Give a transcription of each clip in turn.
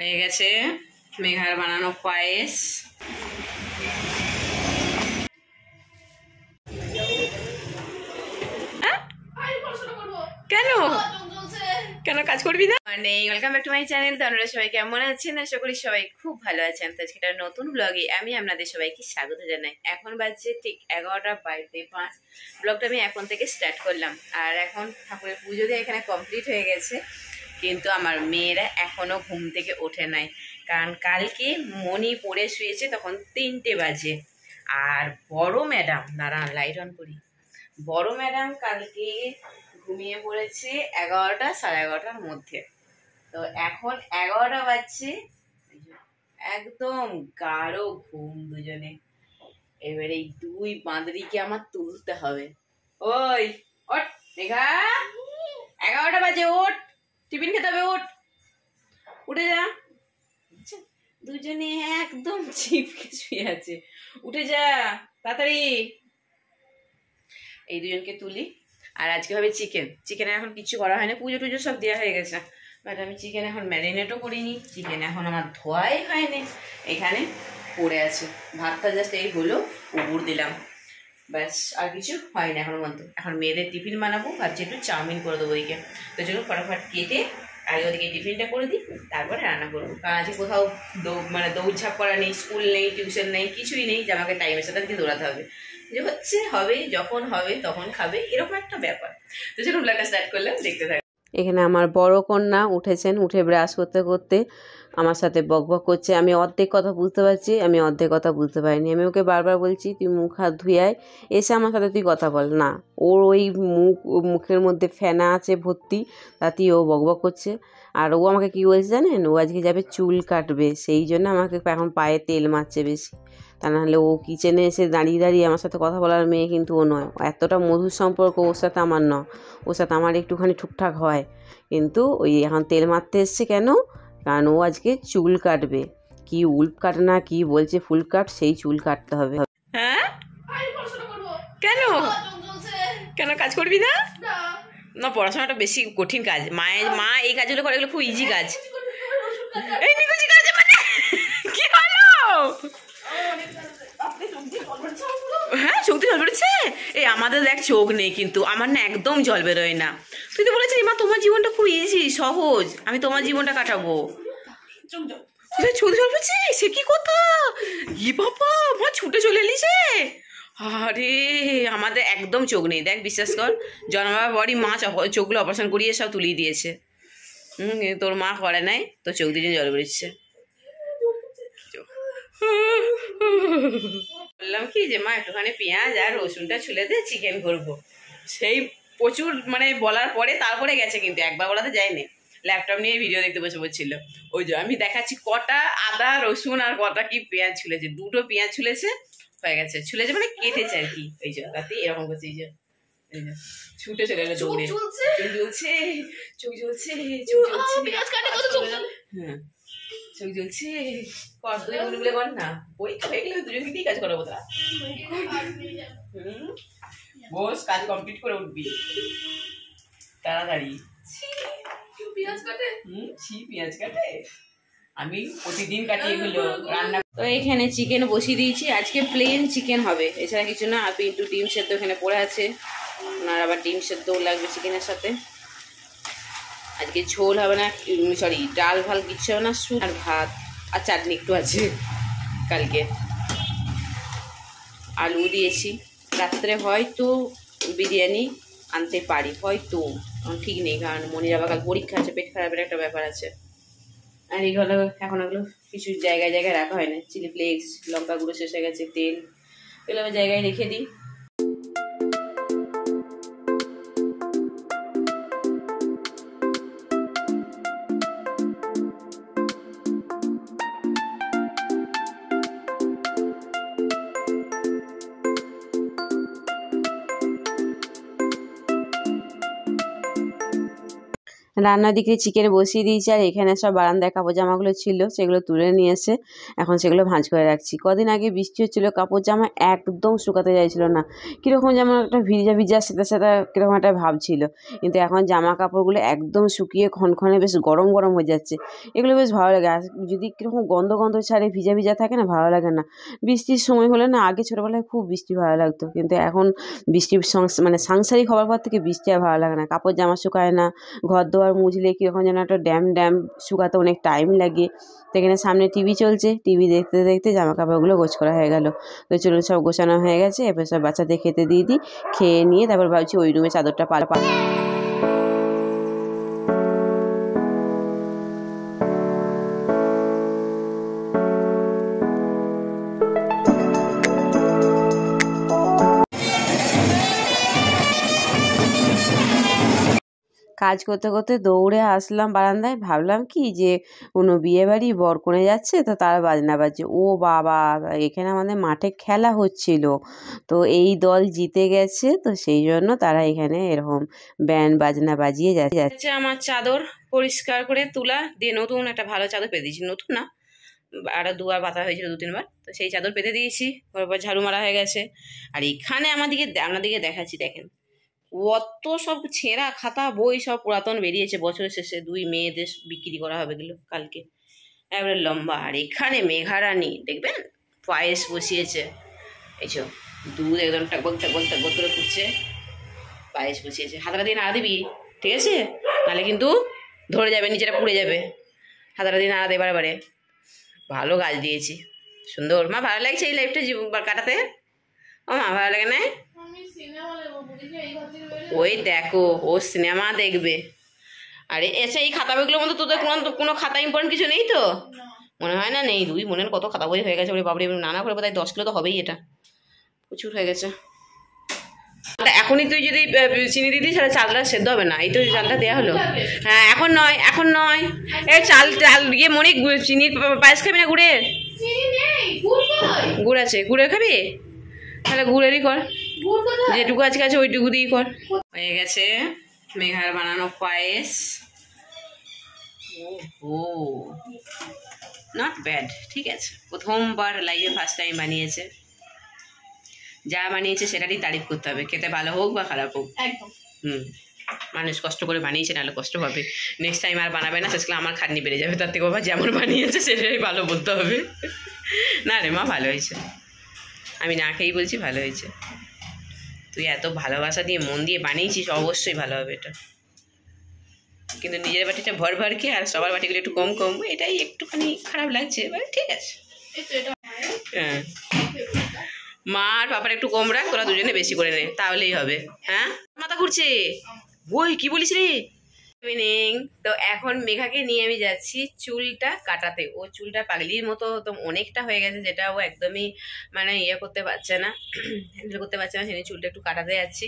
হয়ে গেছে মেঘার বানানো পায়েস। কেন কেন কাজ করবি না? মানে welcome back to my channel. তো আপনারা সবাই কেমন আছেন? আশা করি সবাই খুব ভালো আছেন। তো আজকে একটা নতুন ব্লগে আমি আপনাদের সবাইকে স্বাগত জানাই। এখন বাজছে ঠিক 11:05। ব্লগটা আমি এখন থেকে স্টার্ট করলাম। আর এখন ঠাকুরের পুজো দিয়ে এখানে কমপ্লিট হয়ে গেছে, কিন্তু আমার মেয়েরা এখনো ঘুম থেকে ওঠে নাই। কারণ কালকে মণি পড়ে শুয়েছে তখন 3টে বাজে। আর বড় ম্যাডাম, দাঁড়ান লাইট অন করি, বড় ম্যাডাম কালকে ঘুমিয়ে পড়েছে 11টা সাড়ে 11টার মধ্যে। তো এখন 11টা বাজছে, একদম গাঢ় ঘুম দুজনে। এবারে এই দুই বাঁদরিকে আমার তুলতে হবে। ওই ওঠ মেঘা, 11টা বাজে, ওঠ, টিফিন খেতে হবে, ওঠ, উঠে যা। দুজনে একদম চিপকে শুয়ে আছে, উঠে যা তাড়াতাড়ি। এই দুজনকে তুলি। আর আজকে হবে চিকেন। চিকেনে এখন কিছু করা হয় না, পুজো টুজো সব দেওয়া হয়ে গেছে, বাট আমি চিকেন এখন ম্যারিনেটও করিনি। চিকেন এখন আমার ধোয়াই হয়নি, এখানে পড়ে আছে। ভাতটা জাস্ট এই হলো, উপর দিলাম, ব্যাস, আর কিছু হয়নি এখন পর্যন্ত। এখন মেয়েদের টিফিন বানাবো, ভাবছি একটু চাউমিন করে দেবো ওদিকে। তো চলুন ফটাফট কেটে আগে ওদিকে টিফিনটা করে দিই, তারপরে রান্না করবো। কারণ আজকে কোথাও দৌড়ঝাঁপ করা নেই, স্কুল নেই, টিউশন নেই, কিছুই নেই যে আমাকে টাইমের সাথে আজকে দৌড়াতে হবে। যে হচ্ছে হবে, যখন হবে তখন খাবে, এরকম একটা ব্যাপার। তো চলুন ব্লগটা স্টার্ট করলাম, দেখতে থাকবে। এখানে আমার বড় কন্যা উঠেছেন, উঠে ব্রাশ করতে করতে আমার সাথে বকবক করছে। আমি অর্ধেক কথা বুঝতে পারছি, আমি অর্ধেক কথা বুঝতে পারিনি। আমি ওকে বারবার বলছি তুই মুখ হাত ধুয়ে আয়, এসে আমার সাথে তুই কথা বল না। ওর ওই মুখের মধ্যে ফেনা আছে ভর্তি, তাতেই ও বকবক করছে। আর ও আমাকে কী বলছে জানেন, ও আজকে যাবে চুল কাটবে, সেই জন্য আমাকে এখন পায়ে তেল মারছে বেশি। তা নাহলে ও কিচেনে এসে দাঁড়িয়ে দাঁড়িয়ে আমার সাথে কথা বলার মেয়ে কিন্তু ও নয়। এতটা মধুর সম্পর্ক ওর সাথে আমার নয়, ওর সাথে আমার একটুখানি ঠিকঠাক হয়, কিন্তু ওই এখন তেল মারতে এসছে। কেন? কারণ ও আজকে চুল কাটবে। কি উল্প কাট না কি বলছে, ফুল কাট, সেই চুল কাটতে হবে। হ্যাঁ কেন কেন কাজ করবি না? না, পড়াশোনাটা বেশি কঠিন কাজ। মা এই কাজগুলো করে, এগুলো খুব ইজি কাজ। এই নিকুচি কাজ মানে কি হলো? হ্যাঁ, চোখ দিয়ে জল বেরোচ্ছে। এই আমাদের দেখ চোখ নেই, কিন্তু আমার না একদম জল বেরোয় না। তুই তো বলেছিলি মা তোমার জীবনটা খুব ইজি সহজ, আমি তোমার জীবনটা কাটাবো। চোখ জল বেরোচ্ছে, সে কি কথা? ই বাবা, মা ছুটে চলে এলিছে। আরে আমাদের একদম চোখ নেই, দেখ বিশ্বাস কর। জন্মাবার পরই মা চোখগুলো অপারেশন করিয়ে সব তুলিয়ে দিয়েছে। তোর মা করে নাই, তোর চোখ দিয়ে জল বেরোচ্ছে। বললাম কি যে মা একটুখানি পেঁয়াজ আর রসুনটা ছুলে দে, চিকেন করবো। সেই প্রচুর মানে বলার পরে তারপরে গেছে, কিন্তু একবার বলাতে যায়নি। ল্যাপটপ নিয়ে ভিডিও দেখতে বসে পড়ছিল। ওই যে আমি দেখাচ্ছি কটা আদা রসুন আর কটা কি পেঁয়াজ ছুলেছে। 2টো পেঁয়াজ ছুলেছে, হয়ে গেছে। ছুলেছে মানে কেটেছে আর কি। এই যে তাতে এরকম করছে, এই যে ছুটে চলে গেলে দৌড়ে। চোখ জ্বলছে, চোখ জ্বলছে, চোখ জ্বলছে। হ্যাঁ, চোখ জ্বলছে। কর তুই বলে কর না, পরীক্ষা হয়ে গেলে দুজনকে দিয়ে কাজ করাবো। তারা বস, কাজ কমপ্লিট করে উঠবি তাড়াতাড়ি। পেঁয়াজ কাটে, আমি প্রতিদিন কাটি এগুলো রান্না। তো এখানে চিকেন বসিয়ে দিয়েছি, আজকে প্লেন চিকেন হবে, এছাড়া কিছু না। আর একটু ডিম সেদ্ধ এখানে পড়ে আছে, আর আবার ডিম সেদ্ধও লাগবে চিকেনের সাথে। আজকে ঝোল হবে না, সরি ডাল ভাল কিচ্ছু হবে না, শুধু আর ভাত আর চাটনি একটু আছে কালকে। আলু দিয়েছি। রাত্রে হয়তো বিরিয়ানি আনতে পারি, হয়তো, ঠিক নেই, কারণ মনির আবার কাল পরীক্ষা আছে, পেট খারাপের একটা ব্যাপার আছে। আর এইগুলো এখন এগুলো কিছু জায়গায় জায়গায় রাখা হয় না। চিলি ফ্লেক্স, লঙ্কা গুঁড়ো শেষ হয়ে গেছে, তেল, এগুলো আমি জায়গায় রেখে দিই। রান্নার দিকে চিকেন বসিয়ে দিয়েছি, আর এখানে সব বারান্দায় কাপড় জামাগুলো ছিল সেগুলো তুলে নিয়ে এসে এখন সেগুলো ভাঁজ করে রাখছি। কদিন আগে বৃষ্টি হচ্ছিলো, কাপড় জামা একদম শুকাতে চাইছিল না, কীরকম যেমন একটা ভিজা ভিজা সাথে সাথে কীরকম একটা ভাব ছিল। কিন্তু এখন জামা কাপড়গুলো একদম শুকিয়ে খনখনে বেশ গরম গরম হয়ে যাচ্ছে, এগুলো বেশ ভালো লাগে। আর যদি কীরকম গন্ধ গন্ধ ছাড়ে, ভিজা ভিজা থাকে না, ভালো লাগে না। বৃষ্টির সময় হলে না, আগে ছোটোবেলায় খুব বৃষ্টি ভালো লাগতো, কিন্তু এখন বৃষ্টির মানে সাংসারিক হওয়ার পর থেকে বৃষ্টি আর ভালো লাগে না। কাপড় জামা শুকায় না, ঘর দোয়ার মুছলে কীরকম যেন একটা ড্যাম ড্যাম, শুকাতে অনেক টাইম লাগে। তো এখানে সামনে টিভি চলছে, টিভি দেখতে দেখতে জামা কাপড়গুলো গোছ করা হয়ে গেল। তো চলুন, সব গোছানো হয়ে গেছে, এবার সব বাচ্চাদের খেতে দিয়ে দিই। খেয়ে নিয়ে তারপর ভাবছি ওই রুমে চাদরটা পাল্টা। কাজ করতে করতে দৌড়ে আসলাম বারান্দায়, ভাবলাম কি যে কোনো বিয়েবাড়ি বরকনে যাচ্ছে, তো তার বাজনা বাজছে। ও বাবা, এখানে আমাদের মাঠে খেলা হচ্ছিল, তো এই দল জিতে গেছে, তো সেই জন্য তারা এখানে এরকম ব্যান্ড বাজনা বাজিয়ে যাচ্ছে। আমার চাদর পরিষ্কার করে তুলা দিয়ে নতুন একটা ভালো চাদর পেতে দিয়েছি, নতুন না, আরও দুবার পাতা হয়েছিল 2-3 বার, তো সেই চাদর পেতে দিয়েছি। পর ঝাড়ু মারা হয়ে গেছে। আর এখানে আপনাদিকে দেখাচ্ছি, দেখেন অত সব ছেঁড়া খাতা বই সব পুরাতন বেরিয়েছে বছরের শেষে, 2 মেয়েদের বিক্রি করা হবে এগুলো কালকে, এবারে লম্বা। আর এখানে মেঘারানী দেখবেন পায়েস বসিয়েছে, এইসব দুধ একদম টাকবক টাকবক টাকবক করে ফুটছে, পায়েস বসিয়েছে। হাতাটা দিয়ে নাড়া দিবি, ঠিক আছে, নাহলে কিন্তু ধরে যাবে, নিচেটা পুড়ে যাবে। হাতাটা দিয়ে নাড়া দে বারে বারে। ভালো গাছ দিয়েছি, সুন্দর। মা ভালো লাগছে এই লাইফটা কাটাতে? ও মা ভালো লাগে না? ওই দেখো, ও সিনেমা দেখবে। আরে আচ্ছা, এই খাতা বইগুলোর মধ্যে তোদের কোনো খাতা ইম্পর্টেন্ট কিছু নেই তো? মনে হয় না নেই। 2 মনের কত খাতা বই হয়ে গেছে, ওরে বাবরে, নানা করে বোধহয় 10 কিলো তো হবেই, এটা প্রচুর হয়ে গেছে। এখনই তুই যদি চিনি দিতি তাহলে চালটা সেদ্ধ হবে না। এই তো চালটা দেওয়া হলো। হ্যাঁ, এখন নয়, এখন নয়। এই চাল গিয়ে মনে চিনির পায়েস খাবি না গুড়ের? গুড় আছে, গুড়ের খাবি? তাহলে গুড়েরই কর, যেটুকু আজকে আছে ওইটুকু দিয়েই কর। হয়ে গেছে মেঘার বানানো পায়েস। ও নট ব্যাড, ঠিক আছে। প্রথমবার লাইফে ফার্স্ট টাইম বানিয়েছে, যা বানিয়েছে সেটারই তারিফ করতে হবে, খেতে ভালো হোক বা খারাপ হোক। মানুষ কষ্ট করে বানিয়েছে, নাহলে কষ্ট হবে। নেক্সট টাইম আর বানাবে না, শেষকালে আমার খাটনি বেড়ে যাবে। তার থেকে বাবা যেমন বানিয়েছে সেটাই ভালো বলতে হবে। না রে মা, ভালো হয়েছে, আমি না খেয়েই বলছি ভালো হয়েছে। তুই এত ভালোবাসা দিয়ে মন দিয়ে বানিয়েছিস, অবশ্যই ভালো হবে এটা। কিন্তু নিজের বাটিটা ভর ভর খেয়ে আর সবার বাটিগুলো একটু কম কম, এটাই একটুখানি খারাপ লাগছে, ঠিক আছে। হ্যাঁ, মা আর পাপার একটু কম রাখ, তোরা দুজনে বেশি করে নে, তাহলেই হবে। হ্যাঁ, মাথা ঘুরছে। ওই কি বলিস রে? ইভিনিং। তো এখন মেঘাকে নিয়ে আমি যাচ্ছি চুলটা কাটাতে। ও চুলটা পাগলির মতো তো অনেকটা হয়ে গেছে, যেটা ও একদমই মানে ইয়ে করতে পারছে না, হ্যান্ডেল করতে পারছে না। সেই চুলটা একটু কাটাতে যাচ্ছি।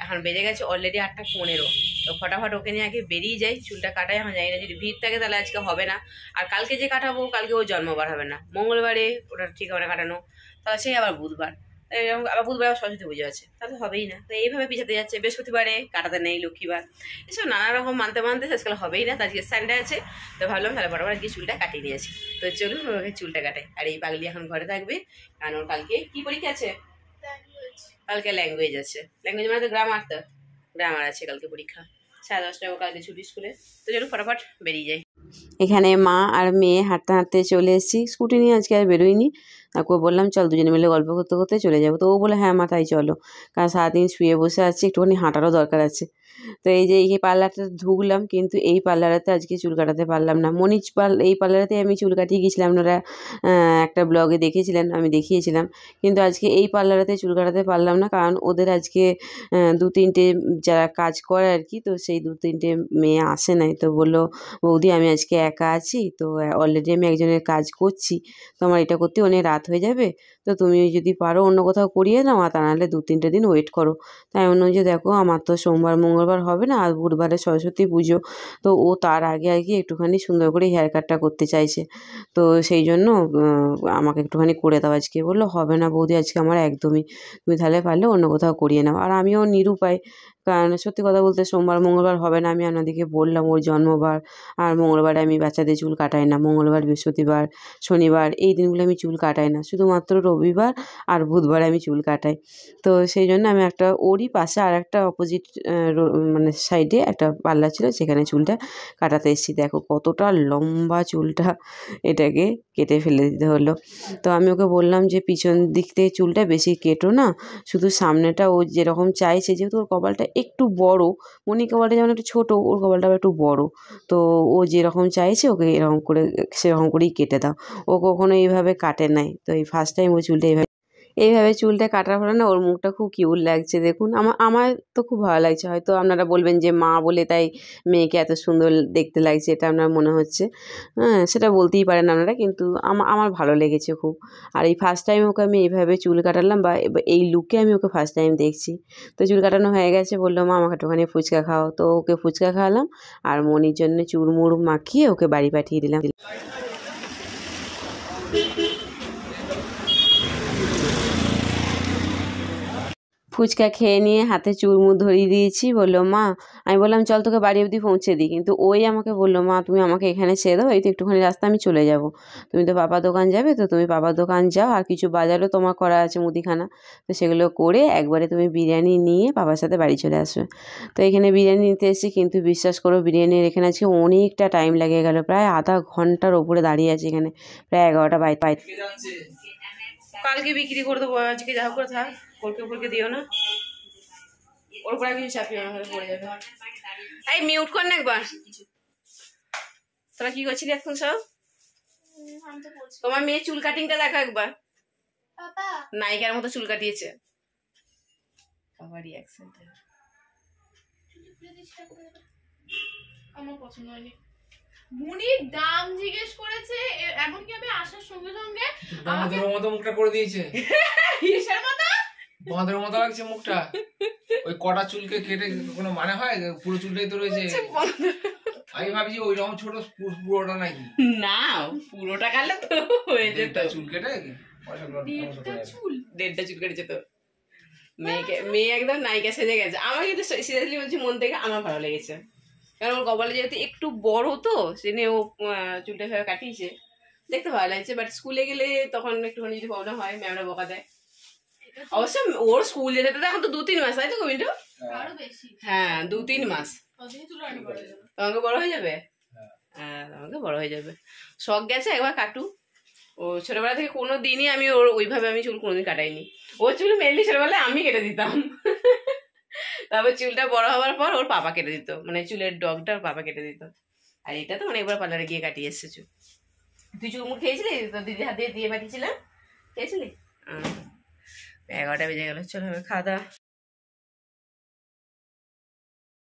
এখন বেজে গেছে অলরেডি 8:15। তো ফটাফট ওকে নিয়ে আগে বেরিয়ে যাই, চুলটা কাটাই। এখন জানি না, যদি ভিড় থাকে তাহলে আজকে হবে না। আর কালকে যে কাটাবো, কালকে ও জন্মবার হবে না, মঙ্গলবারে ওটা ঠিক হবে না কাটানো, তাহলে সেই আবার বুধবার, আবার বুধবার সরস্বতী পুজো আছে, তাহলে হবেই না। তো এইভাবে পিছাতে যাচ্ছে। বৃহস্পতিবারে কাটাতে নেই, লক্ষ্মীবার, এসব নানা রকম মানতে মানতে শেষকালে হবেই না। তো আজকে সানডে আছে, তো ভাবলাম তাহলে বরাবর আজকে চুলটা কাটিয়ে নিয়েছি। তো চলুন ওকে চুলটা কাটাই। আর এই পাগলি এখন ঘরে থাকবে, কারণ ওর কালকে কি পরীক্ষা আছে? কালকে ল্যাঙ্গুয়েজ আছে। ল্যাঙ্গুয়েজ মানে তো গ্রামার, তো গ্রামার আছে কালকে পরীক্ষা। 10:30টায় কালকে ছুটি স্কুলে। তো চলুন ফটাফট বেরিয়ে যাই। এখানে মা আর মেয়ে হাঁটতে হাঁটতে চলে এসেছি। স্কুটি নিয়ে আজকে আর বেরোইনি, তারপর বললাম চল দুজনে মিলে গল্প করতে করতে চলে যাবো। তো ও বলে হ্যাঁ মা তাই চলো, কারণ সারাদিন শুয়ে বসে আছি, একটুখানি হাঁটারও দরকার আছে। তো এই যে এই পার্লারটা ঢুকলাম, কিন্তু এই পার্লারেতে আজকে চুল কাটাতে পারলাম না। মনিজ এই পার্লারেতে আমি চুল কাটিয়ে গেছিলাম, আপনারা একটা ব্লগে দেখেছিলেন, আমি দেখিয়েছিলাম। কিন্তু আজকে এই পার্লারেতে চুল কাটাতে পারলাম না, কারণ ওদের আজকে 2-3টে যারা কাজ করে আর কি, তো সেই 2-3টে মেয়ে আসে নাই। তো বললো বৌদি আমি আজকে একা আছি, তো অলরেডি আমি একজনের কাজ করছি, তো আমার এটা করতে অনেক রাত হয়ে যাবে, তো তুমি যদি পারো অন্য কোথাও করিয়ে নাও, আর তা নাহলে 2-3টে দিন ওয়েট করো। তাই অন্য যে দেখো আমার তো সোমবার মঙ্গলবার হবে না, আর বুধবারে সরস্বতী পুজো, তো ও তার আগে আগে একটুখানি সুন্দর করে হেয়ার কাটটা করতে চাইছে। তো সেই জন্য আমাকে একটুখানি করে দাও আজকে। বললো হবে না বৌদি, আজকে আমার একদমই, তুমি তাহলে পারলে অন্য কোথাও করিয়ে নাও। আর আমিও নিরুপায়, কারণ সত্যি কথা বলতে সোমবার মঙ্গলবার হবে না, আমি আপনাদেরকে বললাম ওর জন্মবার, আর মঙ্গলবারে আমি বাচ্চাদের চুল কাটাই না, মঙ্গলবার বৃহস্পতিবার শনিবার এই দিনগুলো আমি চুল কাটাই না, শুধুমাত্র রবিবার আর বুধবার আমি চুল কাটাই। তো সেই জন্য আমি একটা ওরই পাশে আর একটা অপোজিট মানে সাইডে একটা পার্লার ছিল, সেখানে চুলটা কাটাতে এসেছি। দেখো কতটা লম্বা চুলটা, এটাকে কেটে ফেলে দিতে হলো। তো আমি ওকে বললাম যে পিছন দিক থেকে চুলটা বেশি কেটো না, শুধু সামনেটা ও যেরকম চাইছে, যেহেতু ওর কপালটা একটু বড়, মনির কপালটা যেমন একটু ছোটো, ওর কপালটা আবার একটু বড়, তো ও যেরকম চাইছে ওকে এরকম করে সেরকম করেই কেটে দাও। ও কখনো এইভাবে কাটে নাই, তো এই ফার্স্ট টাইম ও চুলটা এইভাবে চুলটা কাটার পরে না ওর মুখটা খুব কিউট লাগছে দেখুন। আমার তো খুব ভালো লাগছে। হয়তো আপনারা বলবেন যে মা বলে তাই মেয়েকে এত সুন্দর দেখতে লাগছে, এটা আপনার মনে হচ্ছে, হ্যাঁ সেটা বলতেই পারেন আপনারা, কিন্তু আমার ভালো লেগেছে খুব। আর এই ফার্স্ট টাইম ওকে আমি এইভাবে চুল কাটালাম, বা এই লুকে আমি ওকে ফার্স্ট টাইম দেখছি। তো চুল কাটানো হয়ে গেছে, বললো মা আমাকে একটুখানি ফুচকা খাও, তো ওকে ফুচকা খাওয়ালাম আর মনির জন্য চুরমুড় মাখিয়ে ওকে বাড়ি পাঠিয়ে দিলাম। ফুচকা খেয়ে নিয়ে হাতে চুরমুর ধরিয়ে দিয়েছি, বললো মা, আমি বললাম চল তোকে বাড়ি অবধি পৌঁছে দিই, কিন্তু ওই আমাকে বললো মা তুমি আমাকে এখানে ছেড়ে দাও, এই তো একটুখানি রাস্তা, আমি চলে যাব, তুমি তো পাপার দোকান যাবে, তো তুমি পাপার দোকান যাও, আর কিছু বাজারও তোমার করা আছে মুদিখানা, তো সেগুলো করে একবারে তুমি বিরিয়ানি নিয়ে পাপার সাথে বাড়ি চলে আসবে। তো এখানে বিরিয়ানি নিতে এসেছি, কিন্তু বিশ্বাস করো বিরিয়ানির এখানে আজকে অনেকটা টাইম লেগে গেল, প্রায় আধা ঘন্টার ওপরে দাঁড়িয়ে আছি এখানে, প্রায় 11টা বাইরে। কালকে বিক্রি করে দেবো, আজকে যা হোক করে থাক, কলকে দিও না, ওর উপরে কিছু চাপিও না, পড়ে যাবে। এই মিউট কর না একবার। তোরা কি করছিলি এখন সব? তোমার মেয়ে চুল কাটিংটা দেখো একবার, নায়িকার মতো চুল কাটিয়েছে। বাবা রিঅ্যাকশন আমার পছন্দ হয়নি। মুনির দাম জিজ্ঞেস করেছে, এমনকি আমি আসার সঙ্গে সঙ্গে বাঁদরের মতো মুখটা করে দিয়েছে। কিসের মতো? বাঁদরের মতো লাগছে মুখটা। ওই কটা চুলকে কেটে কোনো মানে হয়? পুরো চুলটাই তো রয়েছে। আমি ভাবছি ওই রকম ছোট পুরোটা নাকি না, পুরোটা কাটলে তো হয়ে যেত। চুল কেটে দেড়টা চুল কেটেছে তো। মেয়ে একদম নায়িকা সেজে গেছে। আমার কিন্তু সিরিয়াসলি বলছি মন থেকে আমার ভালো লেগেছে, কারণ ওর কপালে যেহেতু একটু বড়, তো সে নিয়ে ও চুলটা ফেরা কাটিয়েছে, দেখতে ভালো লাগছে। বাট স্কুলে গেলে তখন একটুখানি যদি প্রবলেম হয়, ম্যামরা বকা দেয়। অবশ্য ওর স্কুল যেতে তো এখন তো 2-3 মাস, তাই তো গোবিন্দ? হ্যাঁ 2-3 মাস, তোমাকে বড় হয়ে যাবে। হ্যাঁ তোমাকে বড় হয়ে যাবে। শখ গেছে একবার কাটু। ও ছোটবেলা থেকে কোনো দিনই আমি ওর ওইভাবে আমি চুল কোনোদিন কাটাইনি। ওর চুল মেনলি ছোটবেলায় আমি কেটে দিতাম, তারপর চুলটা বড় হওয়ার পর ওর পাপা কেটে দিত, মানে চুলের ডগটা ওর পাপা কেটে দিত। আর এটা তো অনেকবার পার্লারে গিয়ে কাটিয়ে এসছে চুল। তুই চুলমুড় খেয়েছিলি? তো দিদি হাতে দিয়ে পাঠিয়েছিলাম, খেয়েছিলি? 11টা বেজে গেল, চলো খাওয়া দাওয়া।